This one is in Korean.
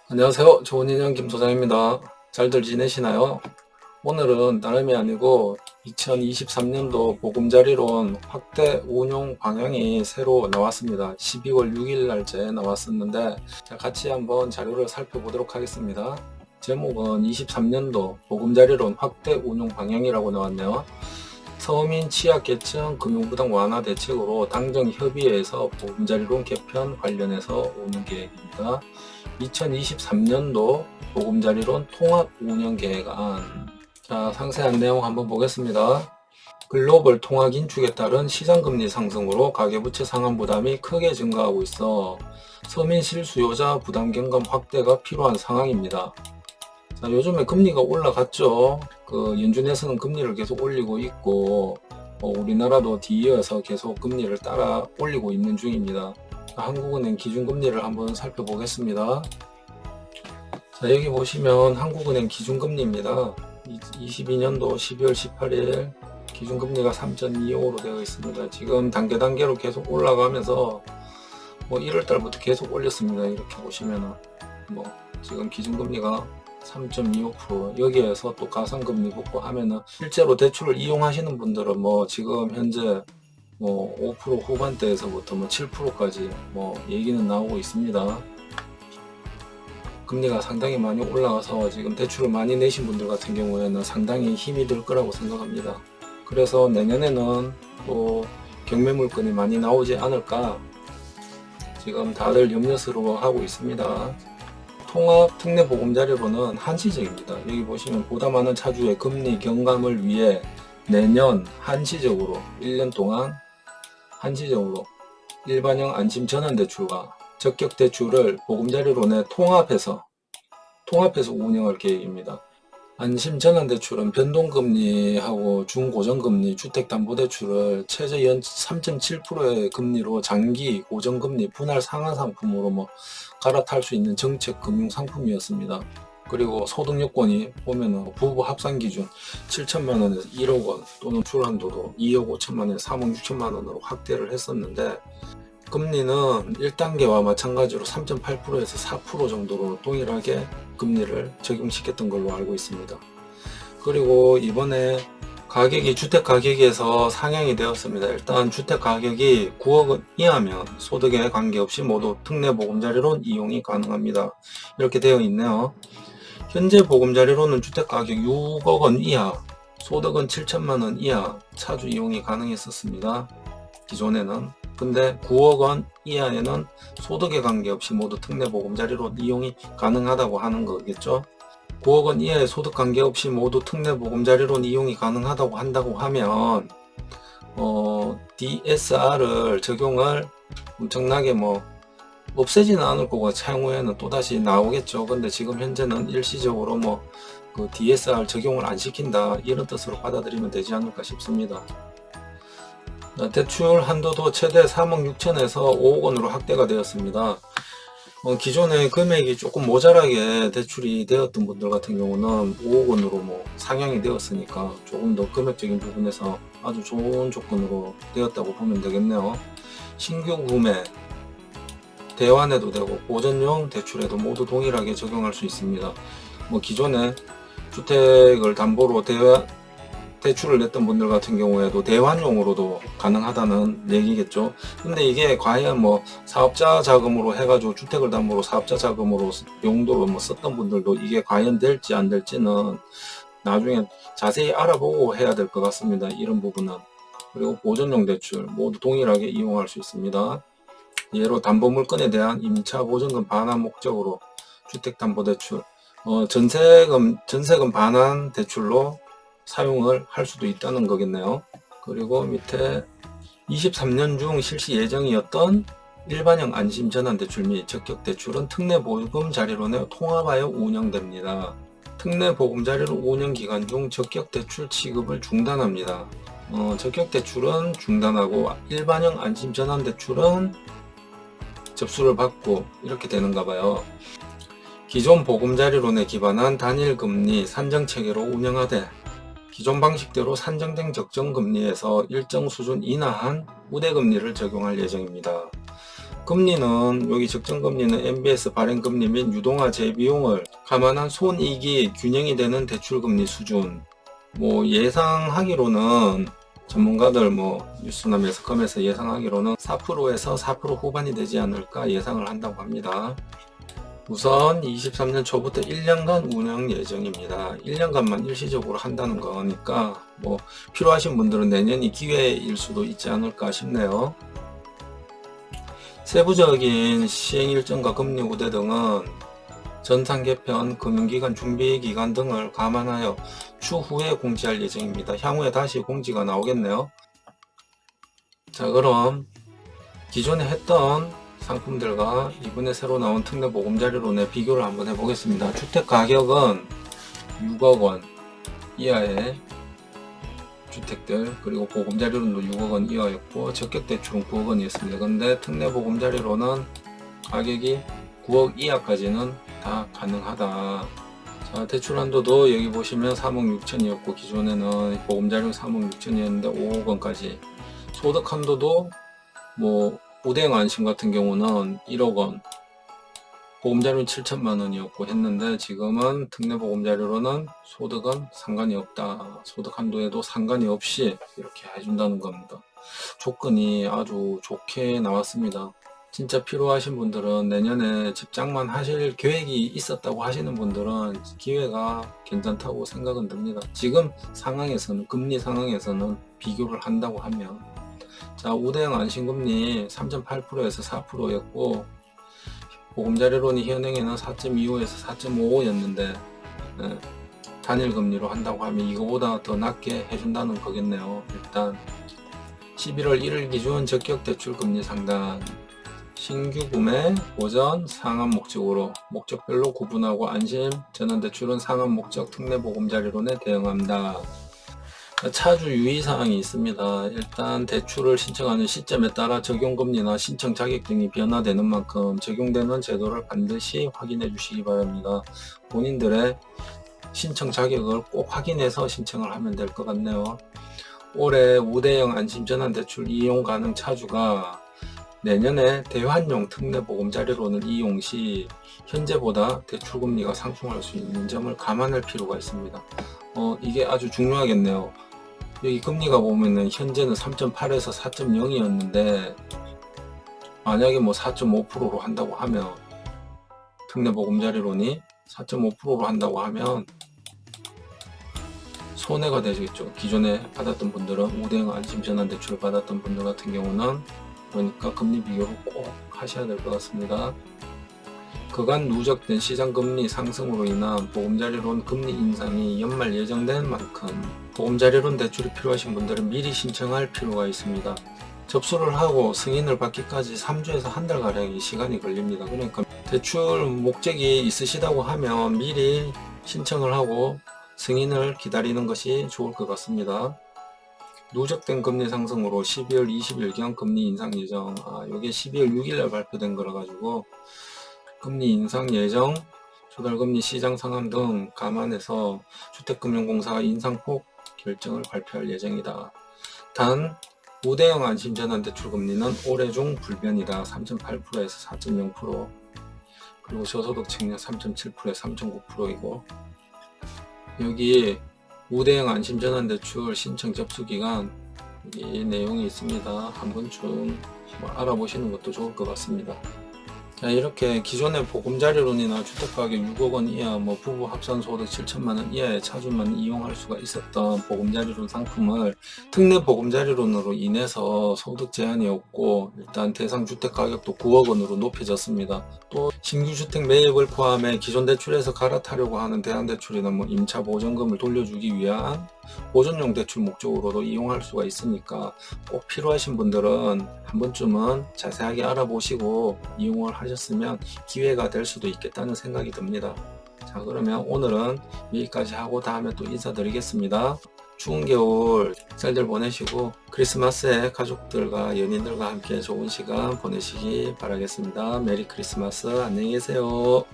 안녕하세요. 좋은인연 김소장입니다. 잘들 지내시나요? 오늘은 다름이 아니고 2023년도 보금자리론 확대 운용 방향이 새로 나왔습니다. 12월 6일 날째 나왔었는데 같이 한번 자료를 살펴보도록 하겠습니다. 제목은 23년도 보금자리론 확대 운용 방향이라고 나왔네요. 서민 취약계층 금융부담 완화 대책으로 당정협의회에서 보금자리론 개편 관련해서 오는 계획입니다. 2023년도 보금자리론 통합운영계획안. 자, 상세한 내용 한번 보겠습니다. 글로벌 통화 긴축에 따른 시장금리 상승으로 가계부채 상환 부담이 크게 증가하고 있어 서민 실수요자 부담 경감 확대가 필요한 상황입니다. 자, 요즘에 금리가 올라갔죠. 연준에서는 금리를 계속 올리고 있고 우리나라도 뒤이어서 계속 금리를 따라 올리고 있는 중입니다. 한국은행 기준금리를 한번 살펴보겠습니다. 자, 여기 보시면 한국은행 기준금리입니다. 22년도 12월 18일 기준금리가 3.25로 되어 있습니다. 지금 단계로 계속 올라가면서 1월달부터 계속 올렸습니다. 이렇게 보시면은 지금 기준금리가 3.25%, 여기에서 또 가상금리 붙고 하면은 실제로 대출을 이용하시는 분들은 지금 현재 5% 후반대에서부터 7%까지 얘기는 나오고 있습니다. 금리가 상당히 많이 올라가서 지금 대출을 많이 내신 분들 같은 경우에는 상당히 힘이 들 거라고 생각합니다. 그래서 내년에는 또 경매 물건이 많이 나오지 않을까 지금 다들 염려스러워하고 있습니다. 통합 특례 보금자리로는 한시적입니다. 여기 보시면 보다 많은 차주의 금리 경감을 위해 내년 한시적으로 1년 동안 한시적으로 일반형 안심 전환대출과 적격대출을 보금자리론에 통합해서 운영할 계획입니다. 안심 전환대출은 변동금리하고 중고정금리 주택담보대출을 최저 연 3.7%의 금리로 장기 고정금리 분할 상환 상품으로 갈아탈 수 있는 정책 금융 상품이었습니다. 그리고 소득 요건이 보면은 부부 합산 기준 7천만 원에서 1억 원 또는 출한도도 2억 5천만 원에서 3억 6천만 원으로 확대를 했었는데 금리는 1단계와 마찬가지로 3.8%에서 4% 정도로 동일하게 금리를 적용시켰던 걸로 알고 있습니다. 그리고 이번에 가격이 주택 가격에서 상향이 되었습니다. 일단 주택 가격이 9억 원 이하면 소득에 관계없이 모두 특례 보금자리론 이용이 가능합니다. 이렇게 되어 있네요. 현재 보금자리론은 주택 가격 6억 원 이하, 소득은 7천만 원 이하 차주 이용이 가능했었습니다. 기존에는. 근데 9억 원 이하에는 소득에 관계없이 모두 특례 보금자리론 이용이 가능하다고 하는 거겠죠. 9억 원 이하의 소득 관계없이 모두 특례 보금자리론 이용이 가능하다고 한다고 하면 DSR을 적용을 엄청나게 없애지는 않을 거고 차후에는 또다시 나오겠죠. 근데 지금 현재는 일시적으로 DSR 적용을 안 시킨다 이런 뜻으로 받아들이면 되지 않을까 싶습니다. 대출 한도도 최대 3억 6천에서 5억 원으로 확대가 되었습니다. 기존에 금액이 조금 모자라게 대출이 되었던 분들 같은 경우는 5억 원으로 상향이 되었으니까 조금 더 금액적인 부분에서 아주 좋은 조건으로 되었다고 보면 되겠네요. 신규 구매, 대환해도 되고 보전용 대출에도 모두 동일하게 적용할 수 있습니다. 기존에 주택을 담보로 대출을 냈던 분들 같은 경우에도 대환용으로도 가능하다는 얘기겠죠. 근데 이게 과연 사업자 자금으로 해가지고 주택을 담보로 사업자 자금으로 용도로 썼던 분들도 이게 과연 될지 안 될지는 나중에 자세히 알아보고 해야 될 것 같습니다. 이런 부분은. 그리고 보전용 대출 모두 동일하게 이용할 수 있습니다. 예로 담보물건에 대한 임차 보증금 반환 목적으로 주택담보대출, 전세금 반환 대출로 사용을 할 수도 있다는 거겠네요. 그리고 밑에 23년 중 실시 예정이었던 일반형 안심전환대출 및 적격대출은 특례 보금자리론에 통합하여 운영됩니다. 특례 보금자리론 운영 기간 중 적격대출 취급을 중단합니다. 적격대출은 중단하고 일반형 안심전환대출은 접수를 받고 이렇게 되는가 봐요. 기존 보금자리론에 기반한 단일금리 산정체계로 운영하되 기존 방식대로 산정된 적정금리에서 일정 수준 인하한 우대금리를 적용할 예정입니다. 금리는 여기 적정금리는 MBS 발행금리 및 유동화 재비용을 감안한 손익이 균형이 되는 대출금리 수준. 뭐 예상하기로는 전문가들 뉴스나 매스컴에서 예상하기로는 4%에서 4% 후반이 되지 않을까 예상을 한다고 합니다. 우선 23년 초부터 1년간 운영 예정입니다. 1년간만 일시적으로 한다는 거니까 필요하신 분들은 내년이 기회일 수도 있지 않을까 싶네요. 세부적인 시행 일정과 금리 우대 등은 전산 개편, 금융기관 준비기간 등을 감안하여 추후에 공지할 예정입니다. 향후에 다시 공지가 나오겠네요. 자, 그럼 기존에 했던 상품들과 이번에 새로 나온 특례 보금자리론의 비교를 한번 해보겠습니다. 주택 가격은 6억 원 이하의 주택들, 그리고 보금자리론도 6억 원 이하였고 적격대출은 9억 원이었습니다. 근데 특례 보금자리론은 가격이 9억 이하까지는 다 가능하다. 자, 대출 한도도 여기 보시면 3억 6천이었고 기존에는 보금자리론 3억 6천이었는데 5억 원까지. 소득 한도도 우대형 안심 같은 경우는 1억 원, 보금자리론 7천만 원이었고 했는데 지금은 특례 보금자리론은 소득은 상관이 없다. 소득 한도에도 상관이 없이 이렇게 해준다는 겁니다. 조건이 아주 좋게 나왔습니다. 진짜 필요하신 분들은 내년에 집장만 하실 계획이 있었다고 하시는 분들은 기회가 괜찮다고 생각은 듭니다. 지금 상황에서는, 금리 상황에서는 비교를 한다고 하면, 자, 우대형 안심금리 3.8%에서 4%였고 보금자리론이 현행에는 4.25에서 4.55였는데 단일금리로 한다고 하면 이거보다 더 낮게 해준다는 거겠네요. 일단 11월 1일 기준 적격대출 금리 상단, 신규 구매, 보전, 상환 목적으로 목적별로 구분하고 안심 전환대출은 상환 목적 특례 보금자리론에 대응한다. 차주 유의사항이 있습니다. 일단 대출을 신청하는 시점에 따라 적용금리나 신청 자격 등이 변화되는 만큼 적용되는 제도를 반드시 확인해 주시기 바랍니다. 본인들의 신청 자격을 꼭 확인해서 신청을 하면 될 것 같네요. 올해 우대형 안심전환대출 이용 가능 차주가 내년에 대환용 특례 보금자리론을 이용 시 현재보다 대출금리가 상승할 수 있는 점을 감안할 필요가 있습니다. 이게 아주 중요하겠네요. 여기 금리가 보면은 현재는 3.8에서 4.0이었는데 만약에 4.5%로 한다고 하면, 특례 보금자리론이 4.5%로 한다고 하면 손해가 되겠죠. 기존에 받았던 분들은, 우대형 안심전환대출을 받았던 분들 같은 경우는. 그러니까 금리 비교를 꼭 하셔야 될 것 같습니다. 그간 누적된 시장금리 상승으로 인한 보금자리론 금리 인상이 연말 예정된 만큼 보금자리론 대출이 필요하신 분들은 미리 신청할 필요가 있습니다. 접수를 하고 승인을 받기까지 3주에서 한 달가량의 시간이 걸립니다. 그러니까 대출 목적이 있으시다고 하면 미리 신청을 하고 승인을 기다리는 것이 좋을 것 같습니다. 누적된 금리 상승으로 12월 20일경 금리 인상 예정, 이게 12월 6일날 발표된 거라 가지고 금리 인상 예정, 조달금리 시장 상황 등 감안해서 주택금융공사가 인상폭 결정을 발표할 예정이다. 단 우대형 안심전환대출 금리는 올해 중 불변이다. 3.8%에서 4.0%, 그리고 저소득 청년 3.7%에서 3.9%이고 여기 우대형 안심전환대출 신청 접수기간 이 내용이 있습니다. 한 번쯤 알아보시는 것도 좋을 것 같습니다. 자, 이렇게 기존의 보금자리론이나 주택가격 6억 원 이하, 부부 합산 소득 7천만 원 이하의 차주만 이용할 수가 있었던 보금자리론 상품을 특례 보금자리론으로 인해서 소득 제한이 없고 일단 대상 주택 가격도 9억 원으로 높여졌습니다. 또 신규 주택 매입을 포함해 기존 대출에서 갈아타려고 하는 대안대출이나 임차 보전금을 돌려주기 위한 보존용 대출 목적으로도 이용할 수가 있으니까 꼭 필요하신 분들은 한 번쯤은 자세하게 알아보시고 이용을 하셨으면 기회가 될 수도 있겠다는 생각이 듭니다. 자, 그러면 오늘은 여기까지 하고 다음에 또 인사드리겠습니다. 추운 겨울 잘들 보내시고 크리스마스에 가족들과 연인들과 함께 좋은 시간 보내시기 바라겠습니다. 메리 크리스마스. 안녕히 계세요.